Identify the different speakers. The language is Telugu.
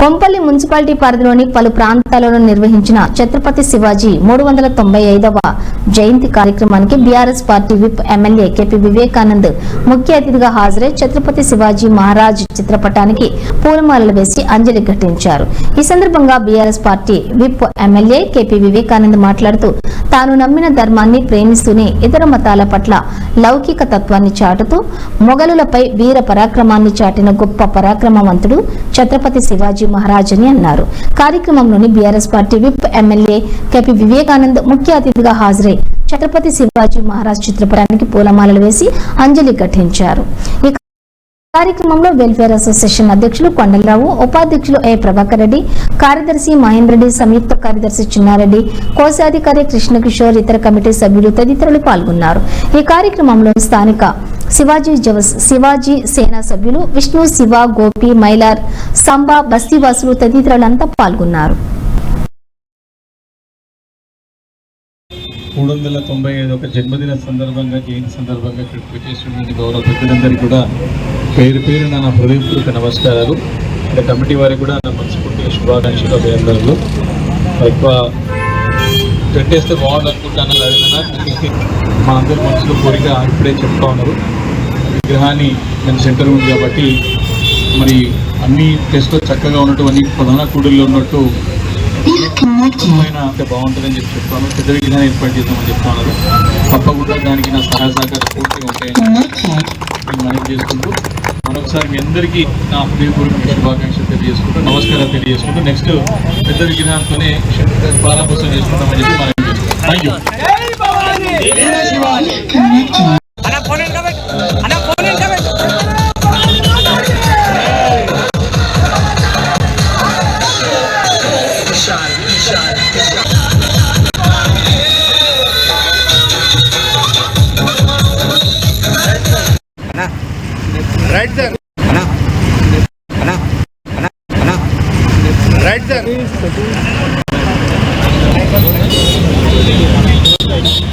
Speaker 1: కొంపల్లి మున్సిపాలిటీ పరిధిలోని పలు ప్రాంతాలలో నిర్వహించిన ఛత్రపతి శివాజీ 395వ జయంతి కార్యక్రమానికి BRS party whip MLA KP Vivekanand ముఖ్య అతిథిగా హాజరై ఛత్రపతి శివాజీ మహారాజ్ చిత్రపటానికి పూలమాలలు వేసి అంజలి ఘటించారు. ఈ సందర్భంగా BRS party whip MLA KP Vivekanand మాట్లాడుతూ తాను నమ్మిన ధర్మాన్ని ప్రేమిస్తూనే ఇతర మతాల పట్ల లౌకిక తత్వాన్ని చాటుతూ మొఘలులపై వీర పరాక్రమాన్ని చాటిన గొప్ప పరాక్రమవంతుడు ఛత్రపతి శివాజీ మహారాజ్ అని అన్నారు. కార్యక్రమంలోని BRS party whip MLA KP Vivekanand ముఖ్య అతిథిగా హాజరై ఛత్రపతి శివాజీ మహారాజ్ చిత్రపటానికి పూలమాలలు వేసి అంజలి ఘటించారు. ఈ కార్యక్రమంలో వెల్ఫేర్ అసోసియేషన్ అధ్యక్షులు కొండలరావు, ఉపాధ్యక్షులు ఏ ప్రభాకర్ రెడ్డి, కార్యదర్శి మహేందర్ రెడ్డి, సంయుక్త కార్యదర్శి చిన్నారెడ్డి, కోశాధికారి కృష్ణకిషోర్, ఇతర కమిటీ సభ్యులు తదితరులు పాల్గొన్నారు. ఈ కార్యక్రమంలో స్థానిక శివాజీ సేనా సభ్యులు విష్ణు, శివ, గోపి, మైలార్, సంబా, బస్తీవాసులు తదితరులంతా పాల్గొన్నారు.
Speaker 2: 395 జన్మదిన సందర్భంగా జయంతి సందర్భంగా ఇక్కడికి వచ్చేసినటువంటి గౌరవ పెద్దలందరికీ కూడా పేరు పేరు నా హృదయపూర్వక నమస్కారాలు. ఇక్కడ కమిటీ వారికి కూడా నా మనస్ఫూర్తిగా శుభాకాంక్షలు, అభినందనలు. ఎక్కువ పెట్టేస్తే బాగుంది అనుకుంటాను. మా అందరి మనసులో కోరిక ఇప్పుడే చెప్తా ఉన్నారు. విగ్రహాన్ని మన సెంటర్ ఉంది కాబట్టి మరి అన్ని టెస్ట్లో చక్కగా ఉన్నట్టు అన్ని ప్రధాన కూడల్లో ఉన్నట్టు అంటే బాగుంటుందని చెప్తాను. పెద్ద విగ్రహాన్ని ఏర్పాటు చేద్దామని చెప్తున్నారు. తప్పకుండా దానికి నా సహాయ సహకారం పూర్తిగా ఉంటాయని మనం చేసుకుంటూ మరొకసారి మీ అందరికీ నా హృదయపూర్వక శుభాకాంక్షలు తెలియజేసుకుంటూ నమస్కారాలు తెలియజేసుకుంటూ నెక్స్ట్ పెద్ద విగ్రహంతోనే ప్రారంభోత్సవం చేసుకుంటామని చెప్పి మనం చేస్తాం. Thank you.
Speaker 3: Right there. Right there.